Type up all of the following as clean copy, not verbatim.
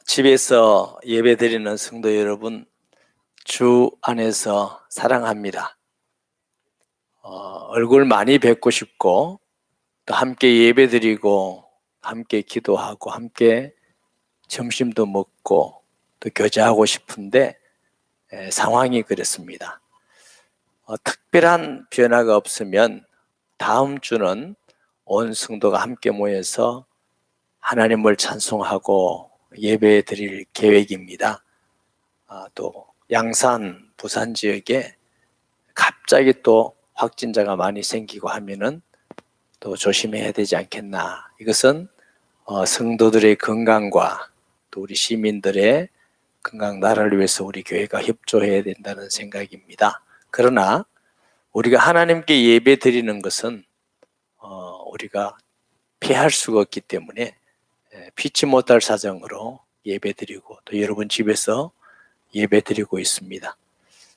집에서 예배드리는 성도 여러분, 주 안에서 사랑합니다. 얼굴 많이 뵙고 싶고, 또 함께 예배드리고, 함께 기도하고, 함께 점심도 먹고, 또 교제하고 싶은데, 상황이 그렇습니다. 특별한 변화가 없으면 다음 주는 온 성도가 함께 모여서 하나님을 찬송하고 예배 드릴 계획입니다. 또 양산, 부산 지역에 갑자기 또 확진자가 많이 생기고 하면은 또 조심해야 되지 않겠나. 이것은 성도들의 건강과 또 우리 시민들의 건강, 나라를 위해서 우리 교회가 협조해야 된다는 생각입니다. 그러나 우리가 하나님께 예배 드리는 것은 우리가 피할 수가 없기 때문에 피치 못할 사정으로 예배 드리고, 또 여러분 집에서 예배 드리고 있습니다.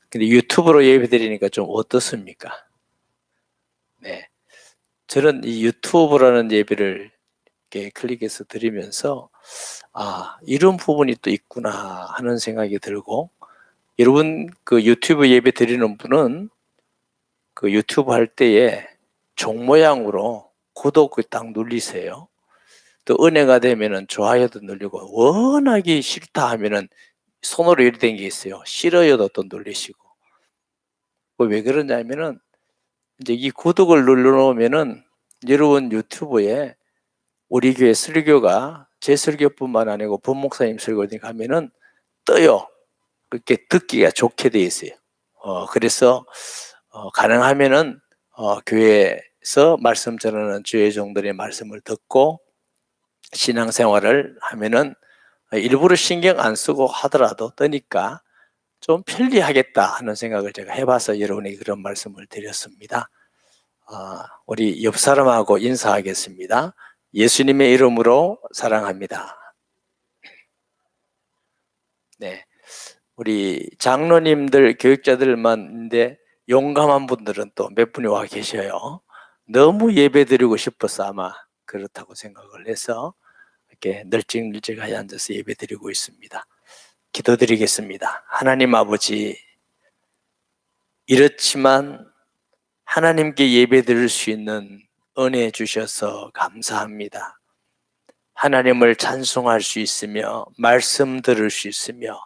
근데 유튜브로 예배 드리니까 좀 어떻습니까? 네. 저는 이 유튜브라는 예배를 이렇게 클릭해서 드리면서, 이런 부분이 또 있구나 하는 생각이 들고, 여러분 그 유튜브 예배 드리는 분은 그 유튜브 할 때에 종 모양으로 구독 딱 눌리세요. 또 은혜가 되면은 좋아요도 눌리고, 워낙에 싫다 하면은 손으로 이렇게 된 게 있어요. 싫어요도 또 눌리시고. 왜 그러냐면은 이제 이 구독을 눌러놓으면은 여러분 유튜브에 우리 교회 설교가 제 설교뿐만 아니고 본목사님 설교에 가면은 떠요. 그렇게 듣기가 좋게 돼 있어요. 그래서 가능하면은 교회에서 말씀 전하는 주의 종들의 말씀을 듣고 신앙생활을 하면은 일부러 신경 안 쓰고 하더라도 뜨니까 좀 편리하겠다 하는 생각을 제가 해봐서 여러분에게 그런 말씀을 드렸습니다. 우리 옆 사람하고 인사하겠습니다. 예수님의 이름으로 사랑합니다. 네, 우리 장로님들, 교육자들만인데 용감한 분들은 또 몇 분이 와 계셔요. 너무 예배드리고 싶어서 아마 그렇다고 생각을 해서 이렇게 널찍널찍하게 앉아서 예배드리고 있습니다. 기도드리겠습니다. 하나님 아버지, 이렇지만 하나님께 예배드릴 수 있는 은혜 주셔서 감사합니다. 하나님을 찬송할 수 있으며 말씀 들을 수 있으며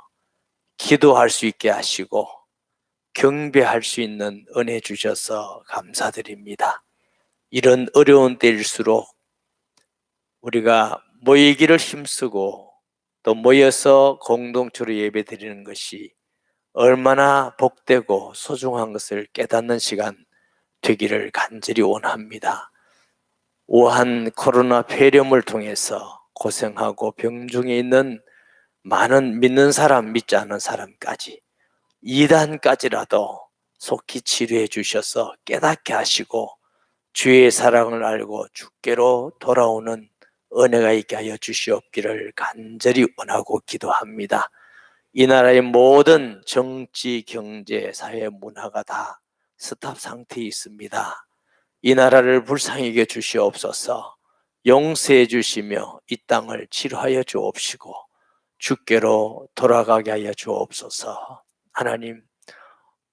기도할 수 있게 하시고 경배할 수 있는 은혜 주셔서 감사드립니다. 이런 어려운 때일수록 우리가 모이기를 힘쓰고 또 모여서 공동체로 예배드리는 것이 얼마나 복되고 소중한 것을 깨닫는 시간 되기를 간절히 원합니다. 우한 코로나 폐렴을 통해서 고생하고 병중에 있는 많은 믿는 사람, 믿지 않는 사람까지 이단까지라도 속히 치료해 주셔서 깨닫게 하시고 주의 사랑을 알고 주께로 돌아오는 은혜가 있게 하여 주시옵기를 간절히 원하고 기도합니다. 이 나라의 모든 정치, 경제, 사회, 문화가 다 스탑 상태에 있습니다. 이 나라를 불쌍히 주시옵소서. 용서해 주시며 이 땅을 치료하여 주옵시고 주께로 돌아가게 하여 주옵소서. 하나님,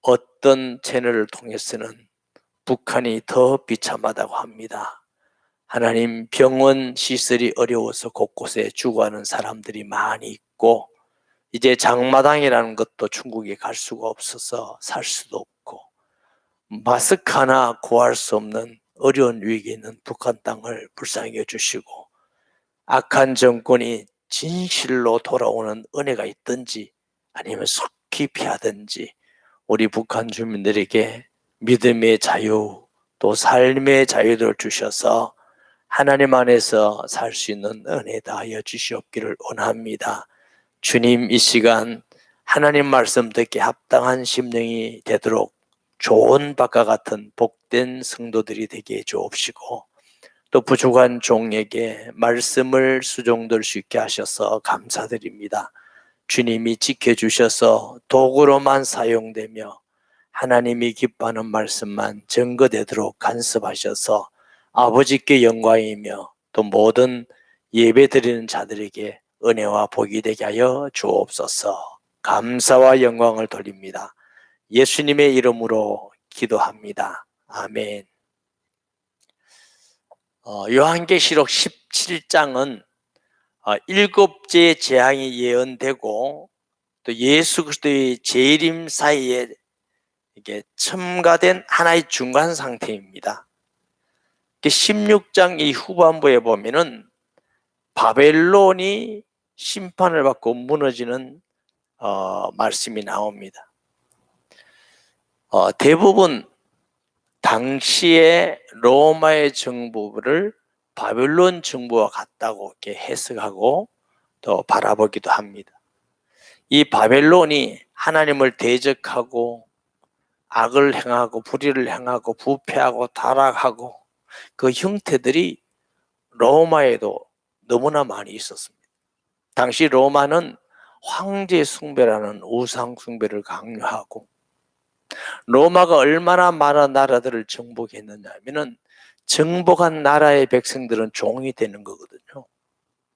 어떤 채널을 통해서는 북한이 더 비참하다고 합니다. 하나님, 병원 시설이 어려워서 곳곳에 죽어가는 사람들이 많이 있고, 이제 장마당이라는 것도 중국에 갈 수가 없어서 살 수도 없고, 마스크 하나 구할 수 없는 어려운 위기에 있는 북한 땅을 불쌍히 여주시고, 악한 정권이 진실로 돌아오는 은혜가 있든지 아니면 속히 피하든지 우리 북한 주민들에게 믿음의 자유 또 삶의 자유를 주셔서 하나님 안에서 살 수 있는 은혜 다하여 주시옵기를 원합니다. 주님, 이 시간 하나님 말씀 듣기 합당한 심령이 되도록 좋은 바과 같은 복된 성도들이 되게 해 주옵시고 또 부족한 종에게 말씀을 수종될 수 있게 하셔서 감사드립니다. 주님이 지켜주셔서 도구로만 사용되며 하나님이 기뻐하는 말씀만 증거되도록 간섭하셔서 아버지께 영광이며 또 모든 예배 드리는 자들에게 은혜와 복이 되게 하여 주옵소서. 감사와 영광을 돌립니다. 예수님의 이름으로 기도합니다. 아멘. 요한계시록 17장은 일곱째 재앙이 예언되고 또 예수 그리스도의 재림 사이에 이게 첨가된 하나의 중간 상태입니다. 16장 이 후반부에 보면은 바벨론이 심판을 받고 무너지는 말씀이 나옵니다. 대부분 당시에 로마의 정부를 바벨론 정부와 같다고 이렇게 해석하고 또 바라보기도 합니다. 이 바벨론이 하나님을 대적하고 악을 행하고 불의를 행하고 부패하고 타락하고 그 형태들이 로마에도 너무나 많이 있었습니다. 당시 로마는 황제 숭배라는 우상 숭배를 강요하고 로마가 얼마나 많은 나라들을 정복했느냐 하면은 정복한 나라의 백성들은 종이 되는 거거든요.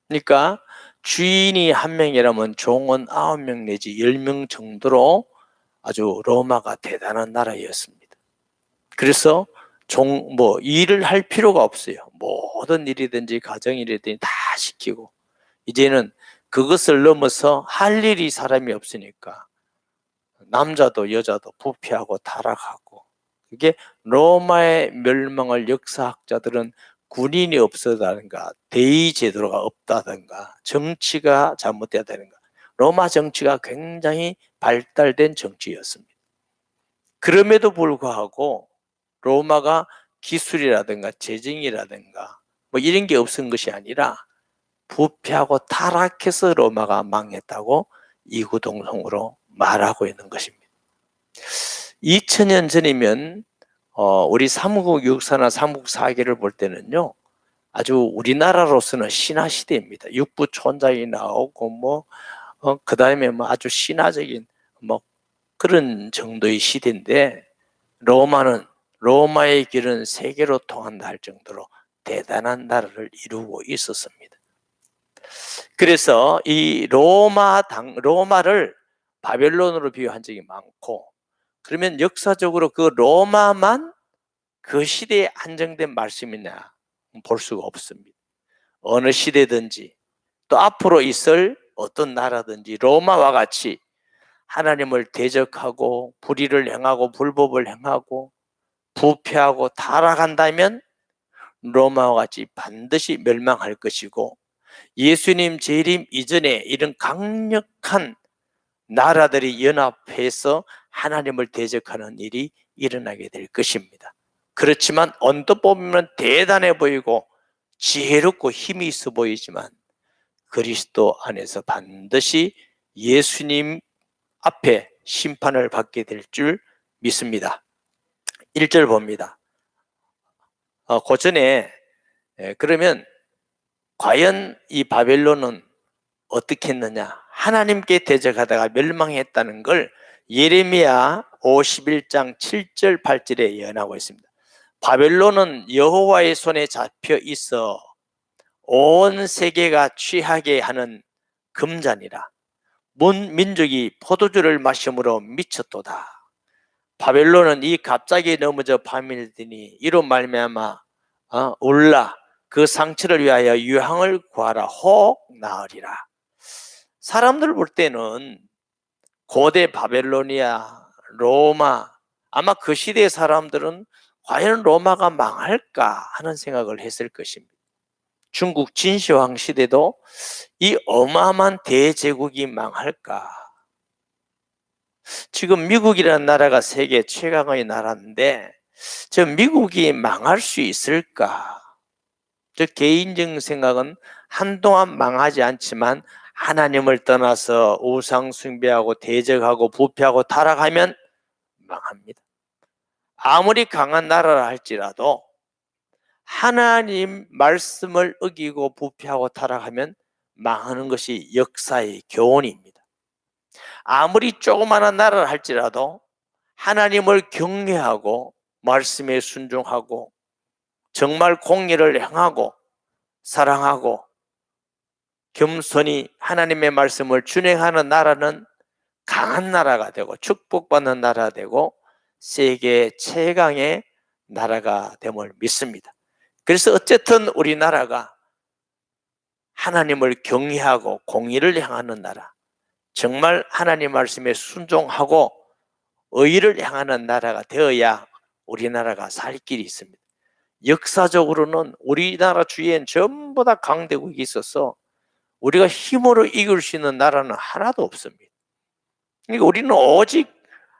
그러니까 주인이 한 명이라면 종은 9명 내지 10명 정도로 아주 로마가 대단한 나라였습니다. 그래서 일을 할 필요가 없어요. 모든 일이든지 가정일이든지 다 시키고 이제는 그것을 넘어서 할 일이 사람이 없으니까 남자도 여자도 부패하고 타락하고 그게 로마의 멸망을 역사학자들은 군인이 없었다든가 대의 제도가 없다든가 정치가 잘못되었다든가 로마 정치가 굉장히 발달된 정치였습니다. 그럼에도 불구하고 로마가 기술이라든가 재정이라든가 이런 게 없은 것이 아니라 부패하고 타락해서 로마가 망했다고 이구동성으로 말하고 있는 것입니다. 2000년 전이면 우리 삼국 육사나 삼국 사기를 볼 때는요 아주 우리나라로서는 신화 시대입니다. 육부 촌장이 나오고 그 다음에 아주 신화적인 그런 정도의 시대인데 로마의 길은 세계로 통한다 할 정도로 대단한 나라를 이루고 있었습니다. 그래서 이 로마를 바벨론으로 비유한 적이 많고 그러면 역사적으로 그 로마만 그 시대에 한정된 말씀이냐 볼 수가 없습니다. 어느 시대든지 또 앞으로 있을 어떤 나라든지 로마와 같이 하나님을 대적하고 불의를 행하고 불법을 행하고 부패하고 타락한다면 로마와 같이 반드시 멸망할 것이고 예수님 재림 이전에 이런 강력한 나라들이 연합해서 하나님을 대적하는 일이 일어나게 될 것입니다. 그렇지만 언뜻 보면 대단해 보이고 지혜롭고 힘이 있어 보이지만 그리스도 안에서 반드시 예수님 앞에 심판을 받게 될 줄 믿습니다. 1절 봅니다. 그 전에 그러면 과연 이 바벨론은 어떻게 했느냐? 하나님께 대적하다가 멸망했다는 걸 예레미야 51장 7절 8절에 예언하고 있습니다. 바벨론은 여호와의 손에 잡혀 있어 온 세계가 취하게 하는 금잔이라 문 민족이 포도주를 마심으로 미쳤도다. 바벨론은 이 갑자기 넘어져 파멸되니 이로 말미암아 울라 그 상처를 위하여 유황을 구하라 혹 나으리라. 사람들 볼 때는 고대 바벨로니아, 로마 아마 그 시대의 사람들은 과연 로마가 망할까 하는 생각을 했을 것입니다. 중국 진시황 시대도 이 어마어마한 대제국이 망할까? 지금 미국이라는 나라가 세계 최강의 나라인데 저 미국이 망할 수 있을까? 저 개인적 생각은 한동안 망하지 않지만 하나님을 떠나서 우상 숭배하고 대적하고 부패하고 타락하면 망합니다. 아무리 강한 나라라 할지라도 하나님 말씀을 어기고 부패하고 타락하면 망하는 것이 역사의 교훈입니다. 아무리 조그마한 나라를 할지라도 하나님을 경외하고 말씀에 순종하고 정말 공의를 행하고 사랑하고 겸손히 하나님의 말씀을 준행하는 나라는 강한 나라가 되고 축복받는 나라가 되고 세계 최강의 나라가 됨을 믿습니다. 그래서 어쨌든 우리나라가 하나님을 경외하고 공의를 향하는 나라, 정말 하나님 말씀에 순종하고 의를 향하는 나라가 되어야 우리나라가 살 길이 있습니다. 역사적으로는 우리나라 주위엔 전부 다 강대국이 있어서 우리가 힘으로 이길 수 있는 나라는 하나도 없습니다. 그러니까 우리는 오직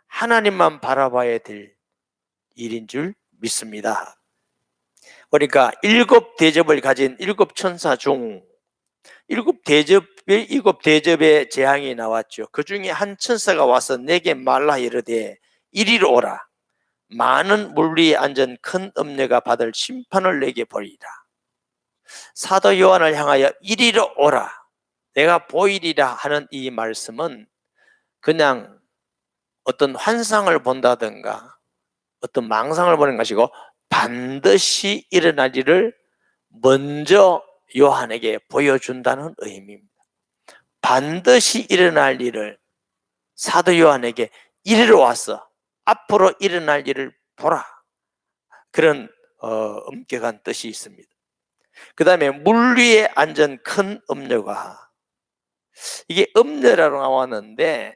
하나님만 바라봐야 될 일인 줄 믿습니다. 그러니까 일곱 대접을 가진 일곱 천사 중 일곱 대접의 재앙이 나왔죠. 그 중에 한 천사가 와서 내게 말라 이르되 이리로 오라. 많은 물 위에 앉은 큰 음녀가 받을 심판을 내게 보이리라. 사도 요한을 향하여 이리로 오라. 내가 보이리라 하는 이 말씀은 그냥 어떤 환상을 본다든가 어떤 망상을 보는 것이고 반드시 일어날 일을 먼저 요한에게 보여준다는 의미입니다. 반드시 일어날 일을 사도 요한에게 이리로 와서 앞으로 일어날 일을 보라. 그런 엄격한 뜻이 있습니다. 그 다음에 물 위에 앉은 큰 음녀가, 이게 음녀라고 나왔는데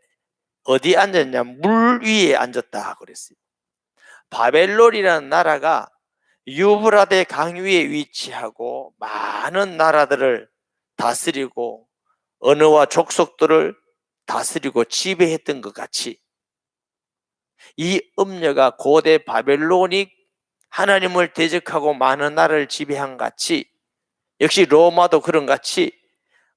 어디 앉았냐? 물 위에 앉았다 그랬어요. 바벨론이라는 나라가 유브라데 강 위에 위치하고 많은 나라들을 다스리고 언어와 족속들을 다스리고 지배했던 것 같이 이 음녀가 고대 바벨론이 하나님을 대적하고 많은 나라를 지배한 같이 역시 로마도 그런 같이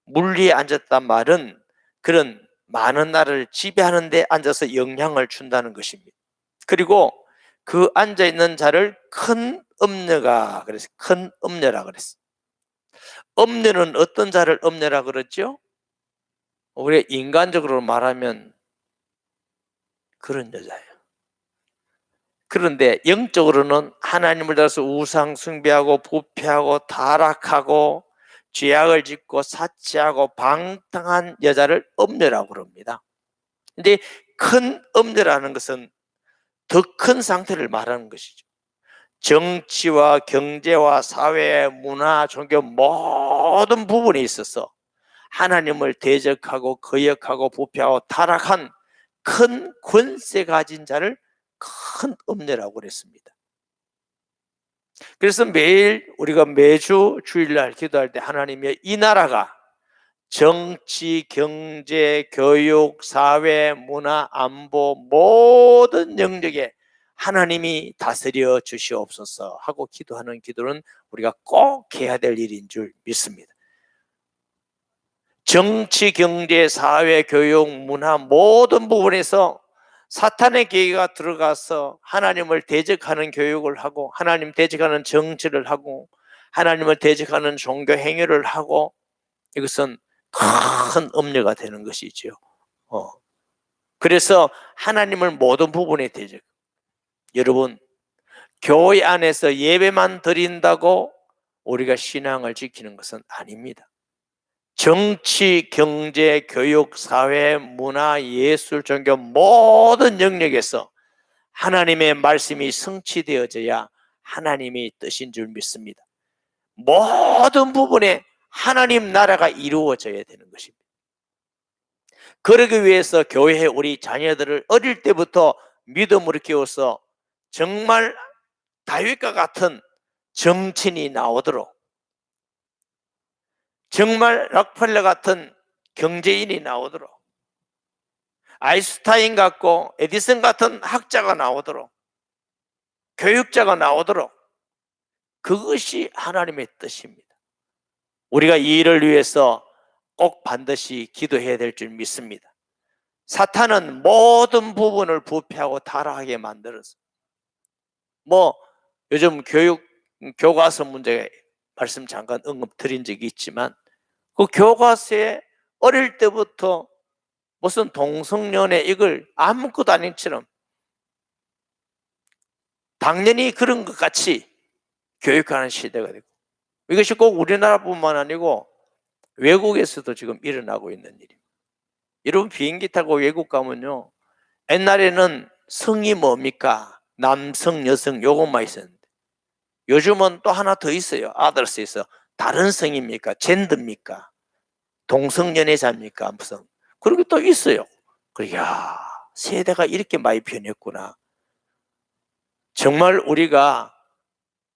물 위에 앉았단 말은 그런 많은 나라를 지배하는 데 앉아서 영향을 준다는 것입니다. 그리고 그 앉아있는 자를 큰 음녀가 그랬어요. 큰 음녀라 그랬어요. 음녀는 어떤 자를 음녀라 그랬죠? 우리가 인간적으로 말하면 그런 여자예요. 그런데 영적으로는 하나님을 따라서 우상 숭배하고 부패하고 타락하고 죄악을 짓고 사치하고 방탕한 여자를 음녀라고 그럽니다. 근데 큰 음녀라는 것은 더 큰 상태를 말하는 것이죠. 정치와 경제와 사회, 문화, 종교 모든 부분에 있어서 하나님을 대적하고 거역하고 부패하고 타락한 큰 권세 가진 자를 큰 음녀라고 그랬습니다. 그래서 매일 우리가 매주 주일날 기도할 때 하나님의 이 나라가 정치, 경제, 교육, 사회, 문화, 안보 모든 영역에 하나님이 다스려 주시옵소서 하고 기도하는 기도는 우리가 꼭 해야 될 일인 줄 믿습니다. 정치, 경제, 사회, 교육, 문화 모든 부분에서 사탄의 계기가 들어가서 하나님을 대적하는 교육을 하고 하나님 대적하는 정치를 하고 하나님을 대적하는 종교 행위를 하고 이것은 큰 음녀가 되는 것이죠. 그래서 하나님을 모든 부분에 대적. 여러분, 교회 안에서 예배만 드린다고 우리가 신앙을 지키는 것은 아닙니다. 정치, 경제, 교육, 사회, 문화, 예술, 종교 모든 영역에서 하나님의 말씀이 성취되어져야 하나님의 뜻인 줄 믿습니다. 모든 부분에 하나님 나라가 이루어져야 되는 것입니다. 그러기 위해서 교회에 우리 자녀들을 어릴 때부터 믿음으로 키워서 정말 다윗과 같은 정치인이 나오도록, 정말 락펠러 같은 경제인이 나오도록, 아인슈타인 같고 에디슨 같은 학자가 나오도록, 교육자가 나오도록, 그것이 하나님의 뜻입니다. 우리가 이 일을 위해서 꼭 반드시 기도해야 될 줄 믿습니다. 사탄은 모든 부분을 부패하고 타락하게 만들어서 요즘 교과서 문제 말씀 잠깐 언급 드린 적이 있지만 그 교과서에 어릴 때부터 무슨 동성연애 이걸 아무것도 아닌 것처럼 당연히 그런 것 같이 교육하는 시대가 되고 이것이 꼭 우리나라뿐만 아니고 외국에서도 지금 일어나고 있는 일입니다. 여러분 비행기 타고 외국 가면요, 옛날에는 성이 뭡니까? 남성, 여성 요것만 있었는데 요즘은 또 하나 더 있어요. 아더스에서 다른 성입니까? 젠더입니까? 동성연애자입니까? 무슨 그런 게 또 있어요. 그래, 야, 세대가 이렇게 많이 변했구나. 정말 우리가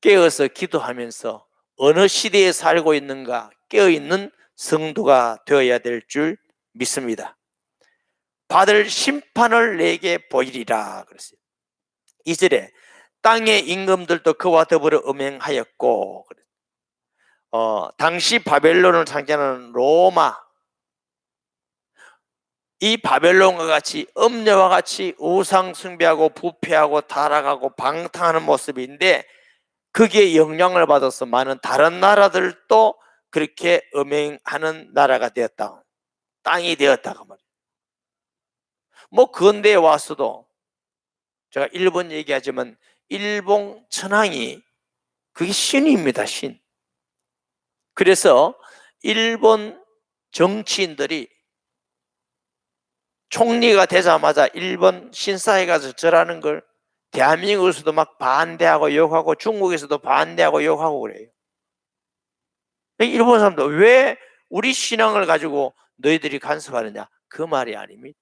깨어서 기도하면서 어느 시대에 살고 있는가 깨어있는 성도가 되어야 될 줄 믿습니다. 받을 심판을 내게 보이리라 그랬어요. 2절에 땅의 임금들도 그와 더불어 음행하였고, 당시 바벨론을 상징하는 로마, 이 바벨론과 같이 음녀와 같이 우상 숭배하고 부패하고 타락하고 방탕하는 모습인데, 거기에 영향을 받아서 많은 다른 나라들도 그렇게 음행하는 나라가 되었다, 땅이 되었다고 말이에요. 뭐 근대에 와서도 제가 일본 얘기하지만 일본 천황이 그게 신입니다, 신. 그래서 일본 정치인들이 총리가 되자마자 일본 신사에 가서 절하는 걸 대한민국에서도 막 반대하고 욕하고 중국에서도 반대하고 욕하고 그래요. 일본 사람들 왜 우리 신앙을 가지고 너희들이 간섭하느냐, 그 말이 아닙니다.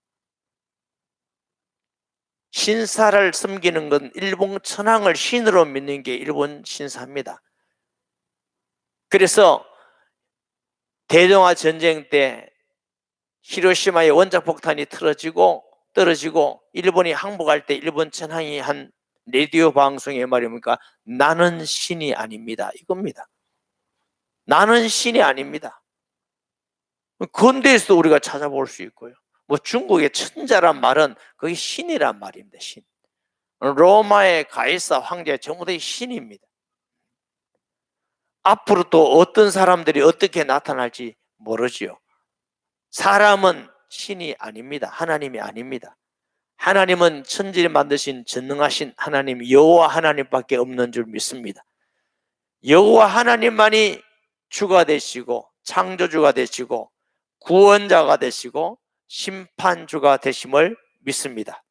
신사를 섬기는 건 일본 천황을 신으로 믿는 게 일본 신사입니다. 그래서 대동아 전쟁 때 히로시마의 원자폭탄이 떨어지고 일본이 항복할 때 일본 천황이 한 라디오 방송에 말입니까? 나는 신이 아닙니다, 이겁니다. 나는 신이 아닙니다. 근대에서도 우리가 찾아볼 수 있고요. 뭐 중국의 천자란 말은 그게 신이란 말입니다. 신. 로마의 가이사 황제 전부 다 신입니다. 앞으로 또 어떤 사람들이 어떻게 나타날지 모르지요. 사람은 신이 아닙니다. 하나님이 아닙니다. 하나님은 천지를 만드신 전능하신 하나님 여호와 하나님밖에 없는 줄 믿습니다. 여호와 하나님만이 주가 되시고 창조주가 되시고 구원자가 되시고 심판주가 되심을 믿습니다.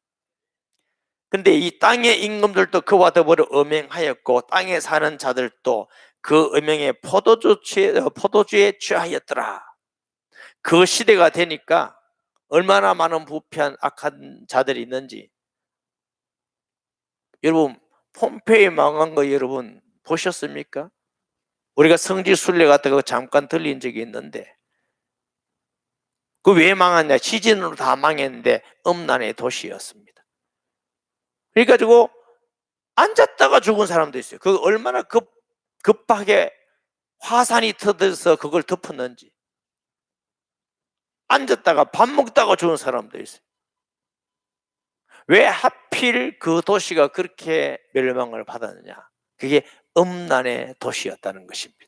근데 이 땅의 임금들도 그와 더불어 음행하였고 땅에 사는 자들도 그 음행에 포도주에 취하였더라. 그 시대가 되니까 얼마나 많은 부패한 악한 자들이 있는지. 여러분 폼페이 망한 거 여러분 보셨습니까? 우리가 성지순례 같은 거 잠깐 들린 적이 있는데, 그 왜 망했냐? 지진으로 다 망했는데 음란의 도시였습니다. 그래가지고 앉았다가 죽은 사람도 있어요. 그 얼마나 급하게 화산이 터져서 그걸 덮었는지. 앉았다가 밥 먹다가 죽은 사람도 있어요. 왜 하필 그 도시가 그렇게 멸망을 받았느냐? 그게 음란의 도시였다는 것입니다.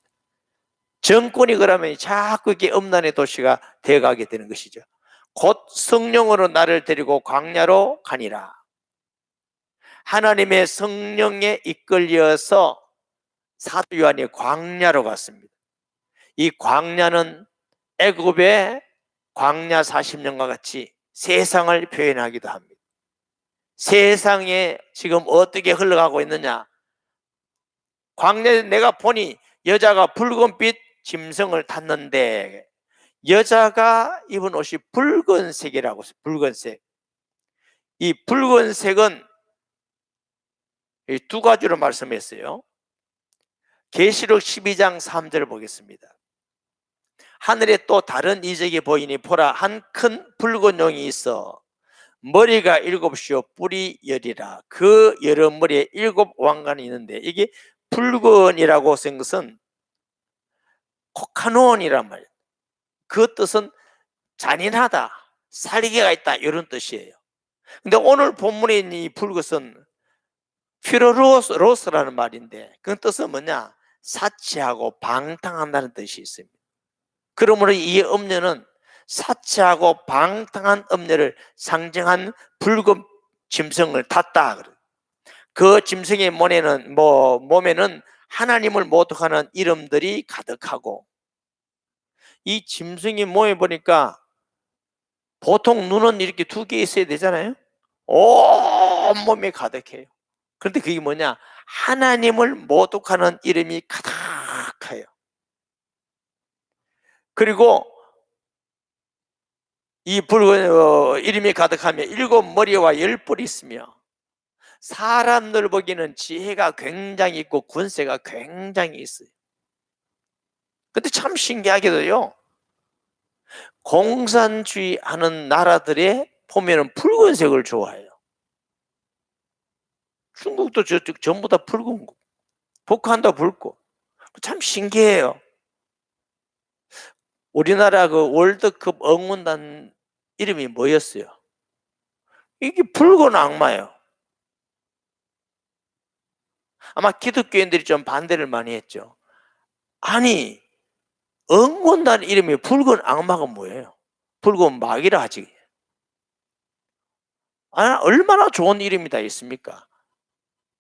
정권이 그러면 자꾸 이게 음란의 도시가 되어가게 되는 것이죠. 곧 성령으로 나를 데리고 광야로 가니라. 하나님의 성령에 이끌려서 사도 요한이 광야로 갔습니다. 이 광야는 애굽의 광야 40년과 같이 세상을 표현하기도 합니다. 세상에 지금 어떻게 흘러가고 있느냐? 광야에 내가 보니 여자가 붉은빛 짐승을 탔는데, 여자가 입은 옷이 붉은색이라고 했어요. 붉은색. 이 붉은색은 두 가지로 말씀했어요. 계시록 12장 3절 보겠습니다. 하늘에 또 다른 이적이 보이니 보라, 한 큰 붉은 용이 있어 머리가 7이요 뿔이 10이라. 그 여러 머리에 7 왕관이 있는데, 이게 붉은이라고 쓴 것은 코카노온이란 말이에요. 그 뜻은 잔인하다, 살기가 있다, 이런 뜻이에요. 근데 오늘 본문에 있는 이 붉은은 퓨로로스라는 말인데, 그 뜻은 뭐냐? 사치하고 방탕한다는 뜻이 있습니다. 그러므로 이 음녀는 사치하고 방탕한 음녀를 상징한 붉은 짐승을 탔다. 그 짐승의 몸에는 하나님을 모독하는 이름들이 가득하고, 이 짐승이 모여 보니까 보통 눈은 이렇게 두 개 있어야 되잖아요. 온몸에 가득해요. 그런데 그게 뭐냐? 하나님을 모독하는 이름이 가득해요. 그리고 이 붉은 이름이 가득하며 7머리와 10뿔이 있으며 사람들 보기에는 지혜가 굉장히 있고 군세가 굉장히 있어요. 근데 참 신기하게도요, 공산주의 하는 나라들에 보면은 붉은색을 좋아해요. 중국도 저쪽 전부 다 붉은 거, 북한도 붉고. 참 신기해요. 우리나라 그 월드컵 응원단 이름이 뭐였어요? 이게 붉은 악마예요. 아마 기독교인들이 좀 반대를 많이 했죠. 아니, 응원단 이름이 붉은 악마가 뭐예요? 붉은 마귀라 하지. 얼마나 좋은 이름이 다 있습니까?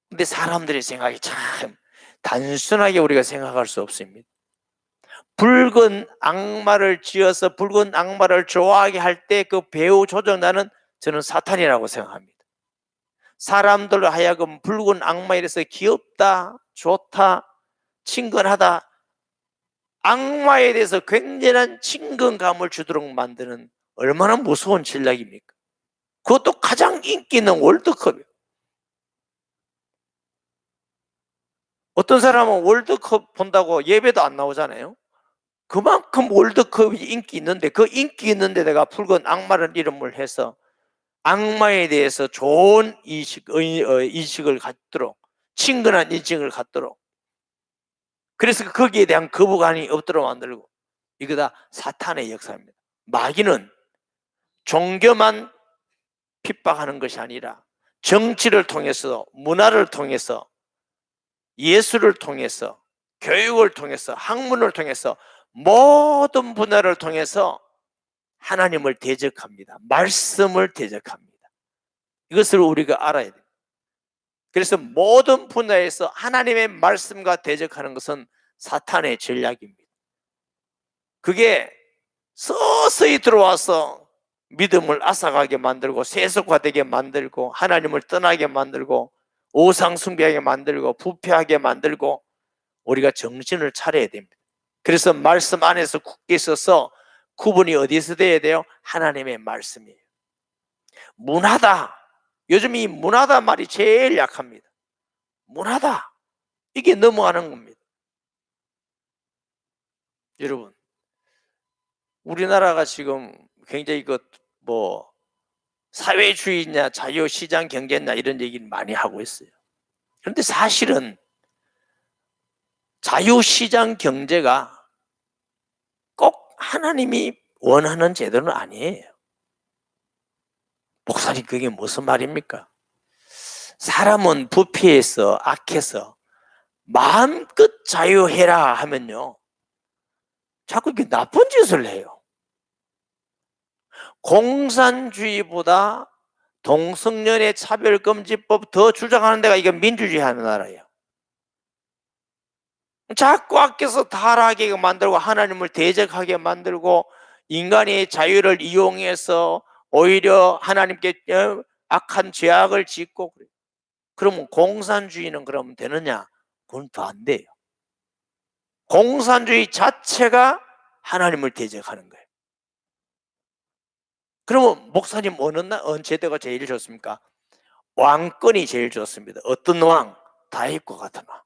근데 사람들의 생각이 참 단순하게 우리가 생각할 수 없습니다. 붉은 악마를 지어서 붉은 악마를 좋아하게 할 때 그 배후 조정자는 저는 사탄이라고 생각합니다. 사람들로 하여금 붉은 악마에 대해서 귀엽다, 좋다, 친근하다, 악마에 대해서 굉장한 친근감을 주도록 만드는 얼마나 무서운 전략입니까? 그것도 가장 인기 있는 월드컵이에요. 어떤 사람은 월드컵 본다고 예배도 안 나오잖아요. 그만큼 월드컵이 인기 있는데, 그 인기 있는데 내가 붉은 악마라는 이름을 해서 악마에 대해서 좋은 인식을 갖도록, 친근한 인식을 갖도록, 그래서 거기에 대한 거부감이 없도록 만들고, 이거 다 사탄의 역사입니다. 마귀는 종교만 핍박하는 것이 아니라 정치를 통해서, 문화를 통해서, 예술을 통해서, 교육을 통해서, 학문을 통해서, 모든 분야를 통해서 하나님을 대적합니다. 말씀을 대적합니다. 이것을 우리가 알아야 됩니다. 그래서 모든 분야에서 하나님의 말씀과 대적하는 것은 사탄의 전략입니다. 그게 서서히 들어와서 믿음을 앗아가게 만들고 세속화되게 만들고 하나님을 떠나게 만들고 우상 숭배하게 만들고 부패하게 만들고, 우리가 정신을 차려야 됩니다. 그래서 말씀 안에서 굳게 있어서 구분이 어디서 돼야 돼요? 하나님의 말씀이에요. 문화다. 요즘 이 문화다 말이 제일 약합니다. 문화다. 이게 넘어가는 겁니다. 여러분, 우리나라가 지금 굉장히 사회주의냐 자유시장 경제냐 이런 얘기를 많이 하고 있어요. 그런데 사실은 자유시장 경제가 꼭 하나님이 원하는 제도는 아니에요. 목사님, 그게 무슨 말입니까? 사람은 부패해서 악해서 마음껏 자유해라 하면요, 자꾸 이렇게 나쁜 짓을 해요. 공산주의보다 동성연애 차별금지법 더 주장하는 데가 이게 민주주의 하는 나라예요. 자꾸 아껴서 타락하게 만들고 하나님을 대적하게 만들고 인간의 자유를 이용해서 오히려 하나님께 악한 죄악을 짓고, 그러면 공산주의는 그러면 되느냐? 그건 더 안 돼요. 공산주의 자체가 하나님을 대적하는 거예요. 그러면 목사님 어느 제도가 제일 좋습니까? 왕권이 제일 좋습니다. 어떤 왕? 다윗과 같은 왕.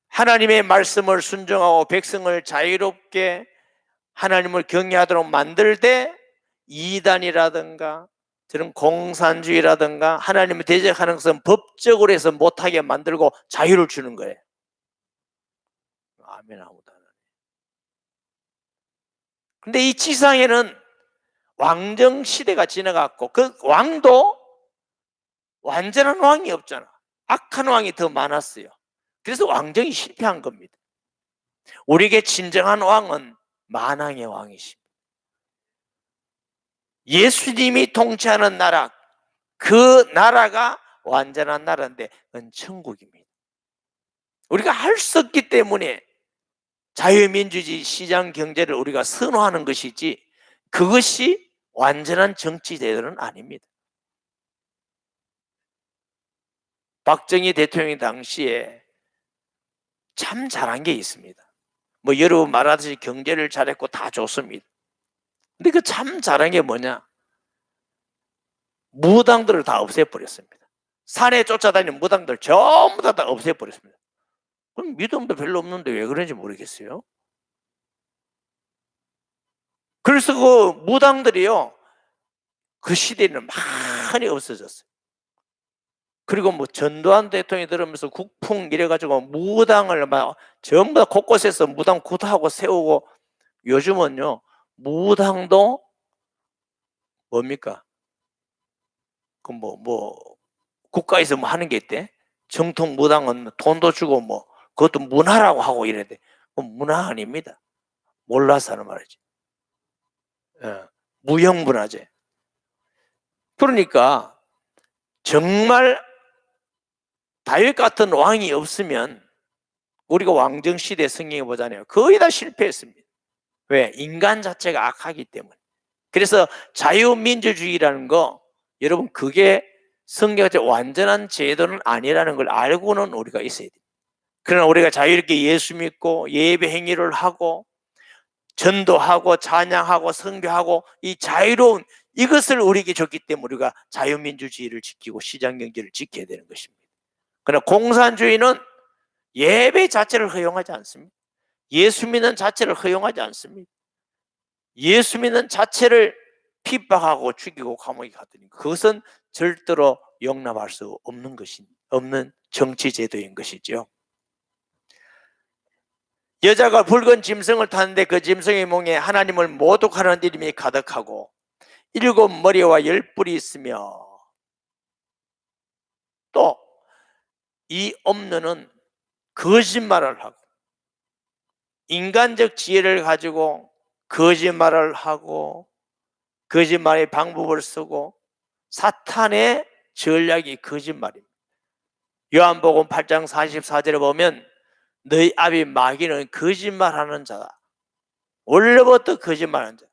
하나님의 말씀을 순종하고 백성을 자유롭게 하나님을 경외하도록 만들 때 이단이라든가 저런 공산주의라든가 하나님을 대적하는 것은 법적으로 해서 못하게 만들고 자유를 주는 거예요. 아멘. 아무도 안 하네. 근데 이 지상에는 왕정 시대가 지나갔고 그 왕도 완전한 왕이 없잖아. 악한 왕이 더 많았어요. 그래서 왕정이 실패한 겁니다. 우리에게 진정한 왕은 만왕의 왕이십니다. 예수님이 통치하는 나라, 그 나라가 완전한 나라인데 그건 천국입니다. 우리가 할 수 없기 때문에 자유민주주의 시장 경제를 우리가 선호하는 것이지 그것이 완전한 정치 제도는 아닙니다. 박정희 대통령 당시에 참 잘한 게 있습니다. 뭐 여러분 말하듯이 경제를 잘했고 다 좋습니다. 근데 그 참 잘한 게 뭐냐? 무당들을 다 없애버렸습니다. 산에 쫓아다니는 무당들 전부 다 없애버렸습니다. 그럼 믿음도 별로 없는데 왜 그런지 모르겠어요. 그래서 그 무당들이요, 그 시대에는 많이 없어졌어요. 그리고 뭐 전두환 대통령이 들으면서 국풍 이래가지고 무당을 막 전부 다 곳곳에서 무당 구타하고 세우고, 요즘은요 무당도 뭡니까? 그 뭐 국가에서 뭐 하는 게 있대. 정통 무당은 돈도 주고 뭐 그것도 문화라고 하고 이래대. 문화 아닙니다. 몰라서 하는 말이지. 예, 무형문화재. 그러니까 정말 다윗 같은 왕이 없으면, 우리가 왕정시대 성경에 보잖아요, 거의 다 실패했습니다. 왜? 인간 자체가 악하기 때문에. 그래서 자유민주주의라는 거, 여러분 그게 성경의 완전한 제도는 아니라는 걸 알고는 우리가 있어야 돼요. 그러나 우리가 자유롭게 예수 믿고 예배 행위를 하고 전도하고 찬양하고 선교하고 이 자유로운 이것을 우리에게 줬기 때문에 우리가 자유민주주의를 지키고 시장경제를 지켜야 되는 것입니다. 그러나 공산주의는 예배 자체를 허용하지 않습니다. 예수 믿는 자체를 허용하지 않습니다. 예수 믿는 자체를 핍박하고 죽이고 감옥에 가두니 그것은 절대로 용납할 수 없는 정치제도인 것이죠. 여자가 붉은 짐승을 탔는데 그 짐승의 몸에 하나님을 모독하는 이름이 가득하고 7 머리와 10 뿔이 있으며, 또 이 엄느는 거짓말을 하고 인간적 지혜를 가지고 거짓말을 하고 거짓말의 방법을 쓰고, 사탄의 전략이 거짓말입니다. 요한복음 8장 44절에 보면 너희 아비 마귀는 거짓말하는 자다. 원래부터 거짓말하는 자.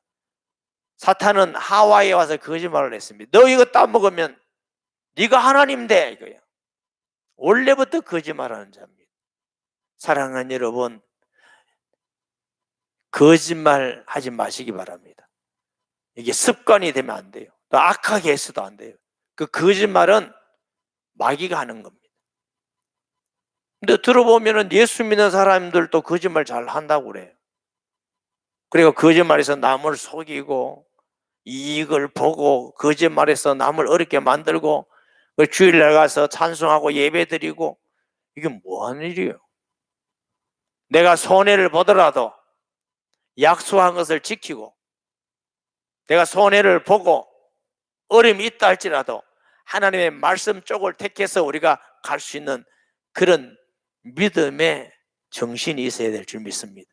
사탄은 하와에 와서 거짓말을 했습니다. 너 이거 따먹으면 네가 하나님 돼, 이거야. 원래부터 거짓말하는 자입니다. 사랑하는 여러분, 거짓말 하지 마시기 바랍니다. 이게 습관이 되면 안 돼요. 또 악하게 해서도 안 돼요. 그 거짓말은 마귀가 하는 겁니다. 근데 들어보면은 예수 믿는 사람들도 거짓말 잘 한다고 그래요. 그리고 거짓말해서 남을 속이고 이익을 보고 거짓말해서 남을 어렵게 만들고 주일날 가서 찬송하고 예배드리고, 이게 뭐하는 일이에요? 내가 손해를 보더라도 약속한 것을 지키고, 내가 손해를 보고 어려움이 있다 할지라도 하나님의 말씀 쪽을 택해서 우리가 갈 수 있는 그런 믿음의 정신이 있어야 될 줄 믿습니다.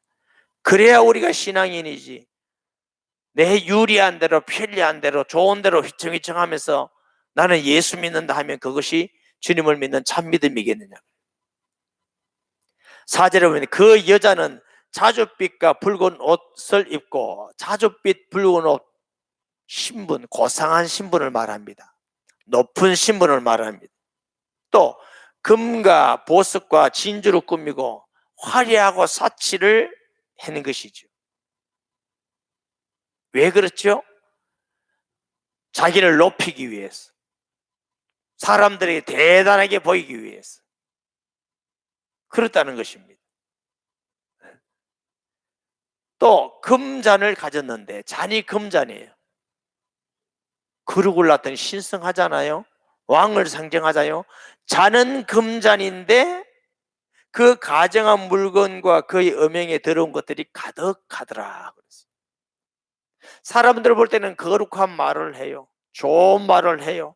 그래야 우리가 신앙인이지, 내 유리한 대로 편리한 대로 좋은 대로 휘청휘청하면서 나는 예수 믿는다 하면 그것이 주님을 믿는 참 믿음이겠느냐. 4절에 보면 그 여자는 자줏빛과 붉은 옷을 입고, 자줏빛 붉은 옷, 신분, 고상한 신분을 말합니다. 높은 신분을 말합니다. 또 금과 보석과 진주로 꾸미고 화려하고 사치를 하는 것이죠. 왜 그렇죠? 자기를 높이기 위해서, 사람들에게 대단하게 보이기 위해서 그렇다는 것입니다. 또 금잔을 가졌는데, 잔이 금잔이에요. 그릇을 놨더니 신성하잖아요. 왕을 상징하잖아요. 잔은 금잔인데 그 가정한 물건과 그의 음행에 들어온 것들이 가득하더라. 사람들 볼 때는 거룩한 말을 해요. 좋은 말을 해요.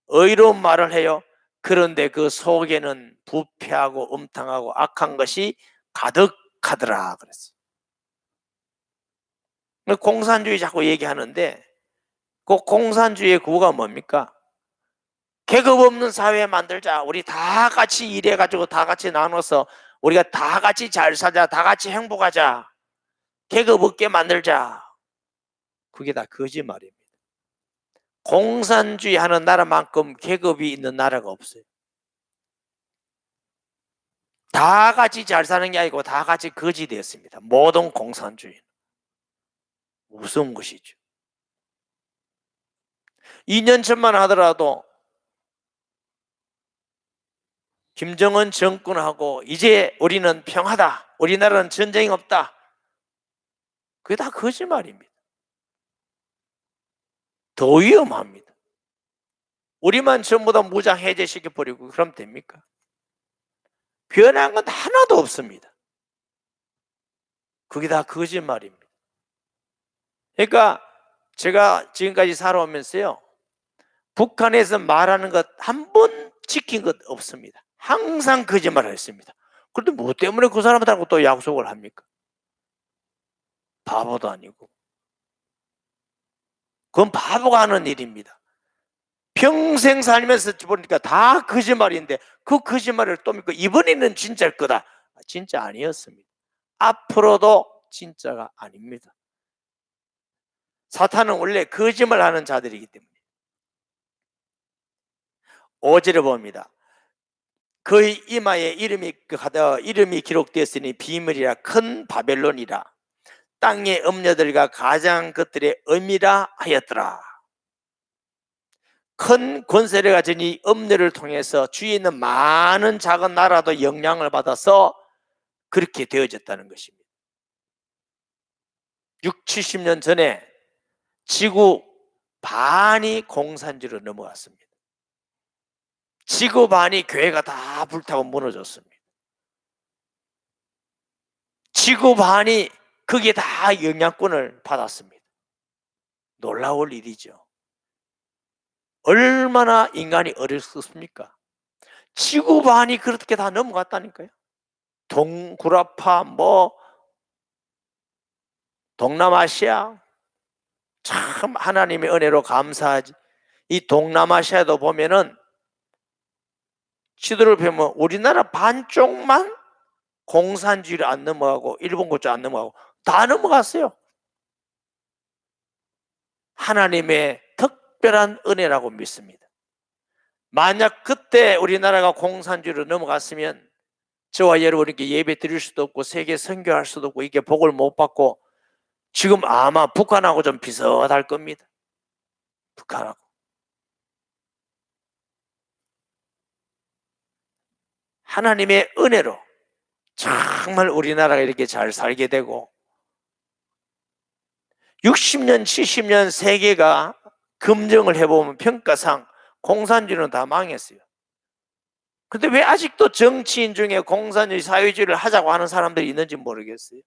의로운 말을 해요. 그런데 그 속에는 부패하고 음탕하고 악한 것이 가득하더라 그랬어요. 공산주의 자꾸 얘기하는데 그 공산주의의 구호가 뭡니까? 계급 없는 사회 만들자. 우리 다 같이 일해가지고 다 같이 나눠서 우리가 다 같이 잘 사자, 다 같이 행복하자, 계급 없게 만들자. 그게 다 거짓말입니다. 공산주의 하는 나라만큼 계급이 있는 나라가 없어요. 다 같이 잘 사는 게 아니고 다 같이 거지 되었습니다. 모든 공산주의는. 무서운 것이죠. 2년 전만 하더라도 김정은 정권하고 이제 우리는 평화다, 우리나라는 전쟁이 없다, 그게 다 거짓말입니다. 더 위험합니다. 우리만 전부 다 무장 해제시켜버리고 그럼 됩니까? 변한 건 하나도 없습니다. 그게 다 거짓말입니다. 그러니까 제가 지금까지 살아오면서요, 북한에서 말하는 것 한 번 지킨 것 없습니다. 항상 거짓말을 했습니다. 그런데 뭐 때문에 그 사람들하고 또 약속을 합니까? 바보도 아니고. 그건 바보가 하는 일입니다. 평생 살면서 보니까 다 거짓말인데 그 거짓말을 또 믿고 이번에는 진짜일 거다. 진짜 아니었습니다. 앞으로도 진짜가 아닙니다. 사탄은 원래 거짓말하는 자들이기 때문에. 5절에 봅니다. 그의 이마에 이름이 기록되었으니 비밀이라 큰 바벨론이라 땅의 음녀들과 가장 것들의 의미라 하였더라. 큰 권세를 가진 이 음녀를 통해서 주위에 있는 많은 작은 나라도 영향을 받아서 그렇게 되어졌다는 것입니다. 6, 70년 전에 지구 반이 공산주의로 넘어갔습니다. 지구 반이 교회가 다 불타고 무너졌습니다. 지구 반이 거기에 다 영향권을 받았습니다. 놀라울 일이죠. 얼마나 인간이 어렸습니까? 지구 반이 그렇게 다 넘어갔다니까요. 동구라파, 동남아시아, 참 하나님의 은혜로 감사하지. 이 동남아시아도 보면은 지도를 보면 우리나라 반쪽만 공산주의를 안 넘어가고 일본 곳도 안 넘어가고 다 넘어갔어요. 하나님의 특별한 은혜라고 믿습니다. 만약 그때 우리나라가 공산주의로 넘어갔으면 저와 여러분에게 예배 드릴 수도 없고 세계 선교할 수도 없고 이게 복을 못 받고 지금 아마 북한하고 좀 비슷할 겁니다. 북한하고. 하나님의 은혜로 정말 우리나라가 이렇게 잘 살게 되고 60년, 70년 세계가 검증을 해보면 평가상 공산주의는 다 망했어요. 근데 왜 아직도 정치인 중에 공산주의, 사회주의를 하자고 하는 사람들이 있는지 모르겠어요.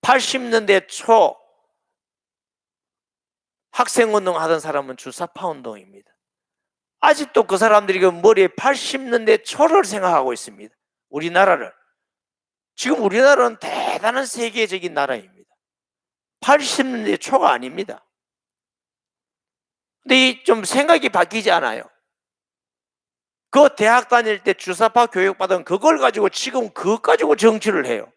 80년대 초 학생운동 하던 사람은 주사파 운동입니다. 아직도 그 사람들이 그 머리에 80년대 초를 생각하고 있습니다. 우리나라를. 지금 우리나라는 대단한 세계적인 나라입니다. 80년대 초가 아닙니다. 근데 좀 생각이 바뀌지 않아요. 그 대학 다닐 때 주사파 교육받은 그걸 가지고 지금 그것 가지고 정치를 해요.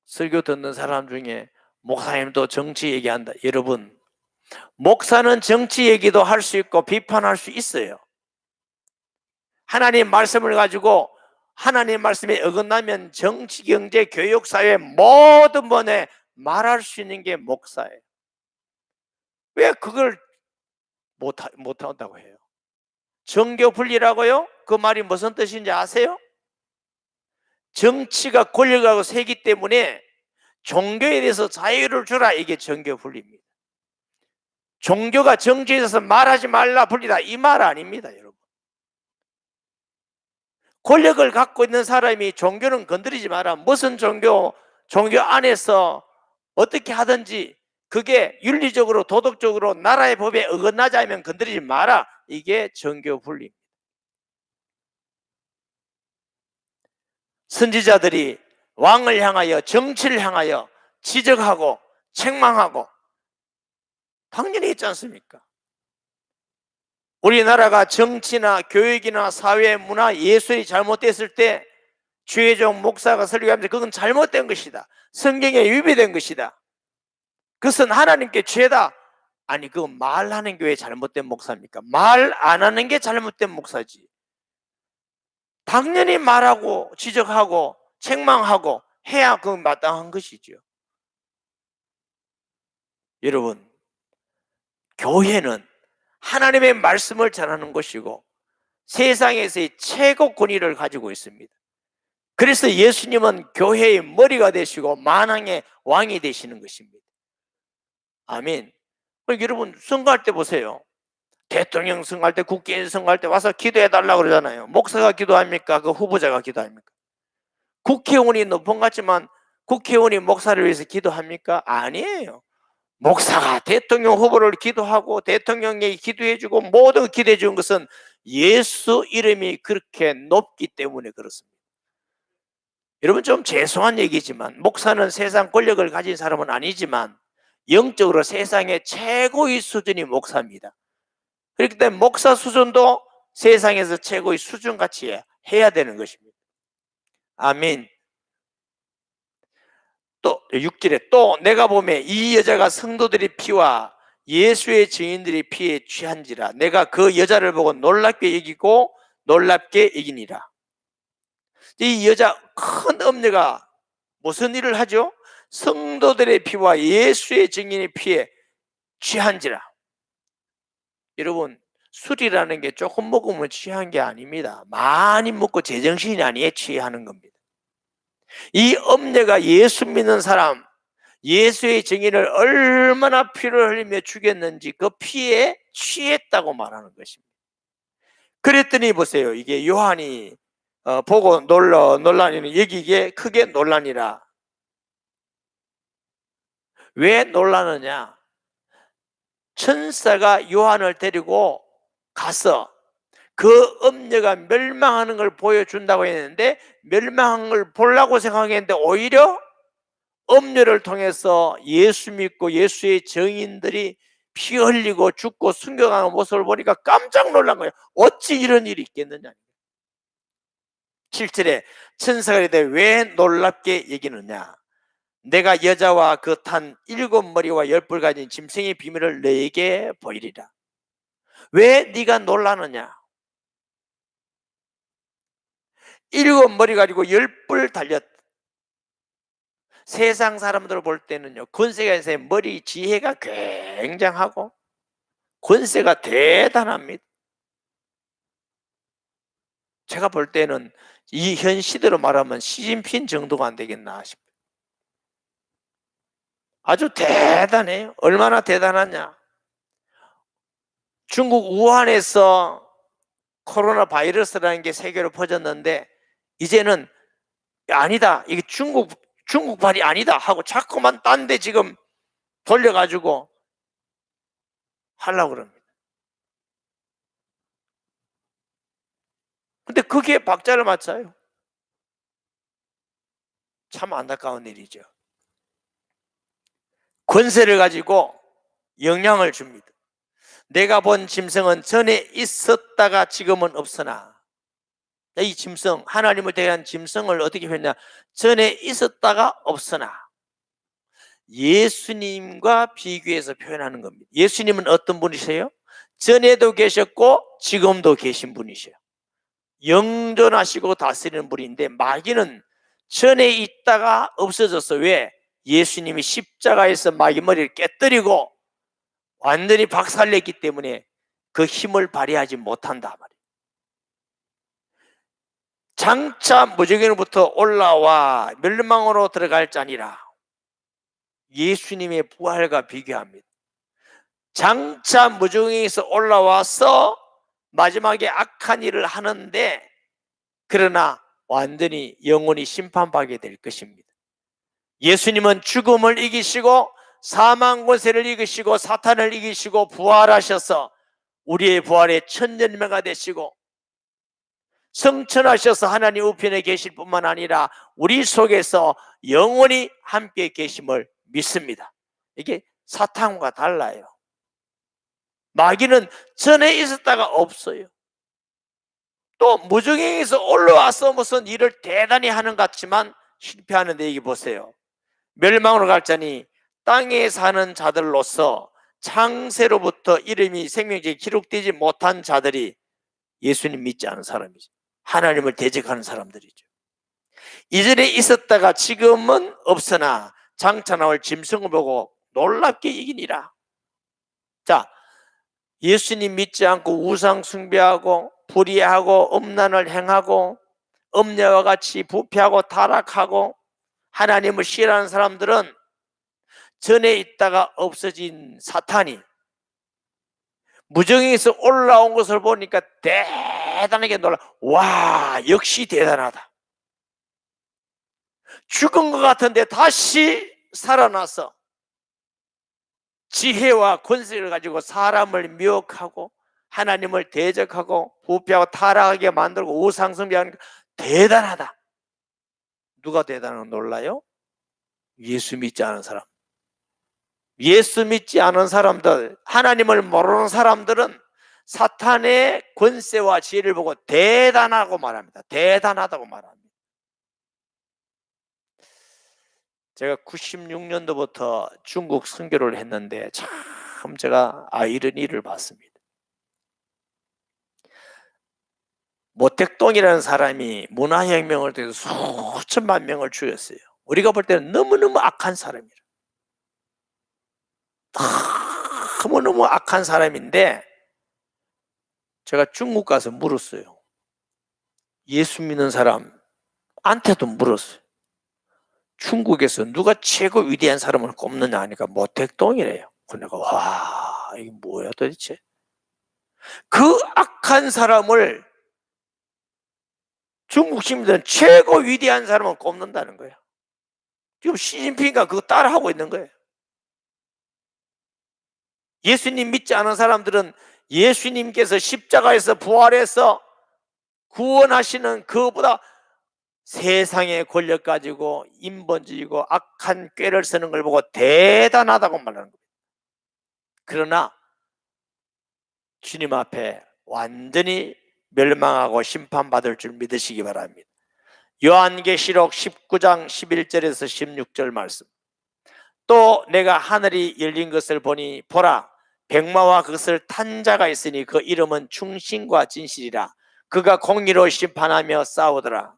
설교 듣는 사람 중에 목사님도 정치 얘기한다. 여러분, 목사는 정치 얘기도 할 수 있고 비판할 수 있어요. 하나님 말씀을 가지고 하나님 말씀에 어긋나면 정치, 경제, 교육, 사회 모든 번에 말할 수 있는 게 목사예요. 왜 그걸 못한다고 해요? 정교 분리라고요? 그 말이 무슨 뜻인지 아세요? 정치가 권력하고 세기 때문에 종교에 대해서 자유를 주라, 이게 정교 분리입니다. 종교가 정치에 대해서 말하지 말라 분리다, 이 말 아닙니다, 여러분. 권력을 갖고 있는 사람이 종교는 건드리지 마라. 무슨 종교 안에서 어떻게 하든지 그게 윤리적으로 도덕적으로 나라의 법에 어긋나지 않으면 건드리지 마라. 이게 정교 분리입니다. 선지자들이 왕을 향하여 정치를 향하여 지적하고 책망하고 당연히 있지 않습니까? 우리나라가 정치나 교육이나 사회, 문화, 예술이 잘못됐을 때 주의종 목사가 설교하면서 그건 잘못된 것이다, 성경에 위배된 것이다, 그것은 하나님께 죄다. 아니, 그거 말하는 교회 잘못된 목사입니까? 말 안 하는 게 잘못된 목사지. 당연히 말하고 지적하고 책망하고 해야 그 마땅한 것이죠. 여러분, 교회는 하나님의 말씀을 전하는 것이고 세상에서의 최고 권위를 가지고 있습니다. 그래서 예수님은 교회의 머리가 되시고 만왕의 왕이 되시는 것입니다. 아멘. 여러분, 선거할 때 보세요. 대통령 선거할 때, 국회의원 선거할 때 와서 기도해달라고 그러잖아요. 목사가 기도합니까? 그 후보자가 기도합니까? 국회의원이 높은 것 같지만 국회의원이 목사를 위해서 기도합니까? 아니에요. 목사가 대통령 후보를 기도하고 대통령에게 기도해주고 모든 기도해 준 것은 예수 이름이 그렇게 높기 때문에 그렇습니다. 여러분, 좀 죄송한 얘기지만 목사는 세상 권력을 가진 사람은 아니지만 영적으로 세상의 최고의 수준이 목사입니다. 그렇기 때문에 목사 수준도 세상에서 최고의 수준같이 해야 되는 것입니다. 아멘. 또 6절에 또 내가 보매 이 여자가 성도들의 피와 예수의 증인들의 피에 취한지라 내가 그 여자를 보고 놀랍게 여기고 놀랍게 여기니라. 이 여자 큰 엄녀가 무슨 일을 하죠? 성도들의 피와 예수의 증인의 피에 취한지라. 여러분, 술이라는 게 조금 먹으면 취한 게 아닙니다. 많이 먹고 제정신이 아니에 취하는 겁니다. 이 엄녀가 예수 믿는 사람, 예수의 증인을 얼마나 피를 흘리며 죽였는지 그 피에 취했다고 말하는 것입니다. 그랬더니 보세요. 이게 요한이 보고 논란이는 여기게 크게 논란이라. 왜 놀라느냐? 천사가 요한을 데리고 가서 그 엄녀가 멸망하는 걸 보여준다고 했는데 멸망한 걸 보려고 생각했는데 오히려 엄녀를 통해서 예수 믿고 예수의 증인들이 피 흘리고 죽고 순교하는 모습을 보니까 깜짝 놀란 거예요. 어찌 이런 일이 있겠느냐. 7절에 천사가 이르되 왜 놀랍게 여기느냐? 내가 여자와 그 탄 7머리와 10뿔 가진 짐승의 비밀을 너에게 보이리라. 왜 네가 놀라느냐? 7머리 가지고 10뿔 달렸다. 세상 사람들을 볼 때는요, 권세가 있어요. 머리 지혜가 굉장하고 권세가 대단합니다. 제가 볼 때는 이 현 시대로 말하면 시진핑 정도가 안 되겠나 싶어요. 아주 대단해요. 얼마나 대단하냐? 중국 우한에서 코로나 바이러스라는 게 세계로 퍼졌는데 이제는 아니다, 이게 중국발이 아니다 하고 자꾸만 딴 데 지금 돌려가지고 하려고 그럽니다. 근데 그게 박자를 맞춰요. 참 안타까운 일이죠. 권세를 가지고 영향을 줍니다. 내가 본 짐승은 전에 있었다가 지금은 없으나, 이 짐승, 하나님을 대한 짐승을 어떻게 표현하냐? 전에 있었다가 없으나. 예수님과 비교해서 표현하는 겁니다. 예수님은 어떤 분이세요? 전에도 계셨고 지금도 계신 분이세요. 영존하시고 다스리는 분인데 마귀는 전에 있다가 없어졌어. 왜? 예수님이 십자가에서 마귀 머리를 깨뜨리고 완전히 박살냈기 때문에 그 힘을 발휘하지 못한다 말이에요. 장차 무저기로부터 올라와 멸망으로 들어갈 자니라. 예수님의 부활과 비교합니다. 장차 무저기에서 올라와서 마지막에 악한 일을 하는데 그러나 완전히 영원히 심판받게 될 것입니다. 예수님은 죽음을 이기시고 사망 권세를 이기시고 사탄을 이기시고 부활하셔서 우리의 부활의 천년매가 되시고 성천하셔서 하나님 우편에 계실 뿐만 아니라 우리 속에서 영원히 함께 계심을 믿습니다. 이게 사탄과 달라요. 마귀는 전에 있었다가 없어요. 또 무정행에서 올라와서 무슨 일을 대단히 하는 것 같지만 실패하는데, 여기 보세요. 멸망으로 갈 자니 땅에 사는 자들로서 창세로부터 이름이 생명책에 기록되지 못한 자들이 예수님 믿지 않은 사람이죠. 하나님을 대적하는 사람들이죠. 이전에 있었다가 지금은 없으나 장차 나올 짐승을 보고 놀랍게 이기니라. 자, 예수님 믿지 않고 우상 숭배하고 불의하고 음란을 행하고 음녀와 같이 부패하고 타락하고 하나님을 싫어하는 사람들은 전에 있다가 없어진 사탄이 무정에서 올라온 것을 보니까 대단하게 놀라. 와, 역시 대단하다. 죽은 것 같은데 다시 살아나서 지혜와 권세를 가지고 사람을 미혹하고 하나님을 대적하고 부패하고 타락하게 만들고 우상숭배하는 거 대단하다. 누가 대단한 놀라요? 예수 믿지 않은 사람. 예수 믿지 않은 사람들, 하나님을 모르는 사람들은 사탄의 권세와 지혜를 보고 대단하고 말합니다. 대단하다고 말합니다. 제가 96년도부터 중국 선교를 했는데 참 제가 이런 일을 봤습니다. 모택동이라는 사람이 문화혁명을 통해서 수천만 명을 죽였어요. 우리가 볼 때는 너무너무 악한 사람이라. 너무너무 악한 사람인데 제가 중국 가서 물었어요. 예수 믿는 사람한테도 물었어요. 중국에서 누가 최고 위대한 사람을 꼽느냐 하니까 모택동이래요. 그러니까 와, 이게 뭐야 도대체. 그 악한 사람을 중국 시민들은 최고 위대한 사람을 꼽는다는 거예요. 지금 시진핑이가 그거 따라하고 있는 거예요. 예수님 믿지 않은 사람들은 예수님께서 십자가에서 부활해서 구원하시는 그보다 세상의 권력 가지고 인본주의고 악한 꾀를 쓰는 걸 보고 대단하다고 말하는 거예요. 그러나 주님 앞에 완전히 멸망하고 심판받을 줄 믿으시기 바랍니다. 요한계시록 19장 11절에서 16절 말씀. 또 내가 하늘이 열린 것을 보니 보라, 백마와 그것을 탄 자가 있으니 그 이름은 충신과 진실이라. 그가 공의로 심판하며 싸우더라.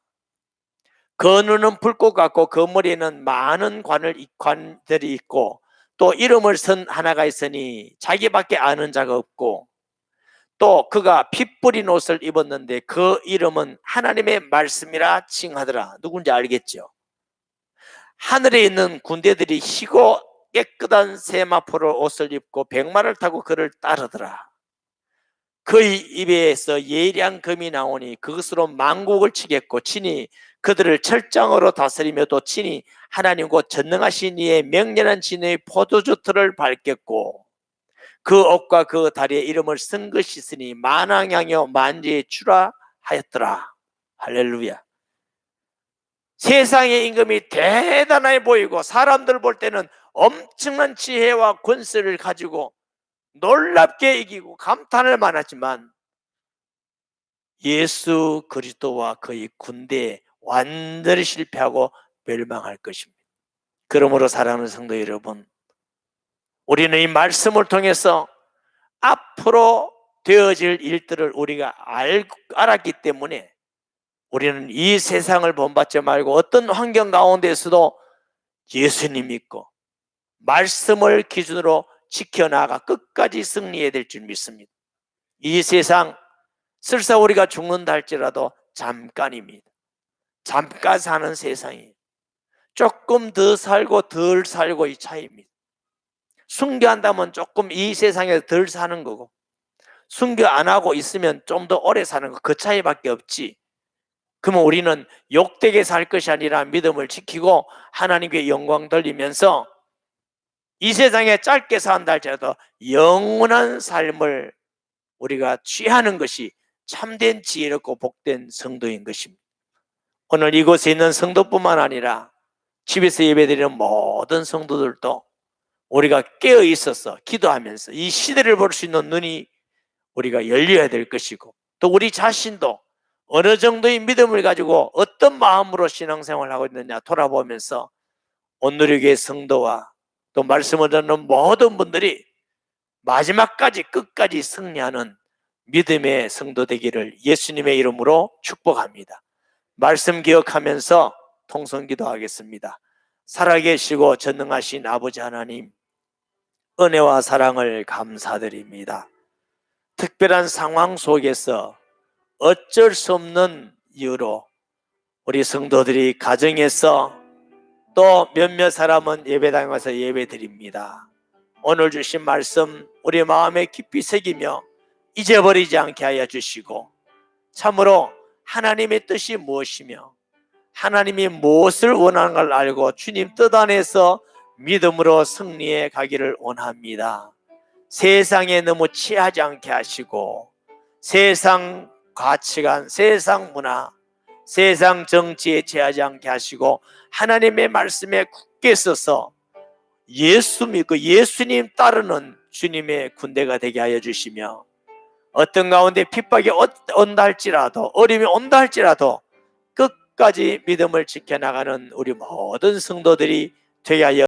그 눈은 불꽃 같고 그 머리에는 많은 관들이 있고 또 이름을 쓴 하나가 있으니 자기밖에 아는 자가 없고 또 그가 피 뿌린 옷을 입었는데 그 이름은 하나님의 말씀이라 칭하더라. 누군지 알겠죠? 하늘에 있는 군대들이 희고 깨끗한 세마포를 옷을 입고 백마를 타고 그를 따르더라. 그의 입에서 예리한 금이 나오니 그것으로 만국을 치겠고 친히 그들을 철장으로 다스리며 또 친히 하나님 곧 전능하신 이의 명령한 진의 포도주 틀을 밟겠고 그 옷과 그 다리에 이름을 쓴 것이 있으니 만왕양요 만지에 출하하였더라. 할렐루야. 세상의 임금이 대단해 보이고 사람들 볼 때는 엄청난 지혜와 권세를 가지고 놀랍게 이기고 감탄을 많았지만 예수 그리스도와 그의 군대에 완전히 실패하고 멸망할 것입니다. 그러므로 사랑하는 성도 여러분, 우리는 이 말씀을 통해서 앞으로 되어질 일들을 우리가 알았기 때문에 우리는 이 세상을 본받지 말고 어떤 환경 가운데서도 예수님 믿고 말씀을 기준으로 지켜나가 끝까지 승리해야 될 줄 믿습니다. 이 세상 설사 우리가 죽는다 할지라도 잠깐입니다. 잠깐 사는 세상이 조금 더 살고 덜 살고 이 차이입니다. 순교한다면 조금 이 세상에서 덜 사는 거고 순교 안 하고 있으면 좀 더 오래 사는 거, 그 차이밖에 없지. 그러면 우리는 욕되게 살 것이 아니라 믿음을 지키고 하나님께 영광 돌리면서 이 세상에 짧게 산다 할지라도 영원한 삶을 우리가 취하는 것이 참된 지혜롭고 복된 성도인 것입니다. 오늘 이곳에 있는 성도뿐만 아니라 집에서 예배드리는 모든 성도들도 우리가 깨어 있어서 기도하면서 이 시대를 볼 수 있는 눈이 우리가 열려야 될 것이고, 또 우리 자신도 어느 정도의 믿음을 가지고 어떤 마음으로 신앙생활을 하고 있느냐 돌아보면서 온누리교회 성도와 또 말씀을 듣는 모든 분들이 마지막까지 끝까지 승리하는 믿음의 성도 되기를 예수님의 이름으로 축복합니다. 말씀 기억하면서 통성기도하겠습니다. 살아계시고 전능하신 아버지 하나님, 은혜와 사랑을 감사드립니다. 특별한 상황 속에서 어쩔 수 없는 이유로 우리 성도들이 가정에서 또 몇몇 사람은 예배당에 와서 예배드립니다. 오늘 주신 말씀 우리 마음에 깊이 새기며 잊어버리지 않게 하여 주시고, 참으로 하나님의 뜻이 무엇이며 하나님이 무엇을 원하는 걸 알고 주님 뜻 안에서 믿음으로 승리해 가기를 원합니다. 세상에 너무 취하지 않게 하시고, 세상 가치관, 세상 문화, 세상 정치에 취하지 않게 하시고, 하나님의 말씀에 굳게 서서 예수 믿고 예수님 따르는 주님의 군대가 되게 하여 주시며, 어떤 가운데 핍박이 온다 할지라도, 어려움이 온다 할지라도 끝까지 믿음을 지켜나가는 우리 모든 성도들이 되게 하여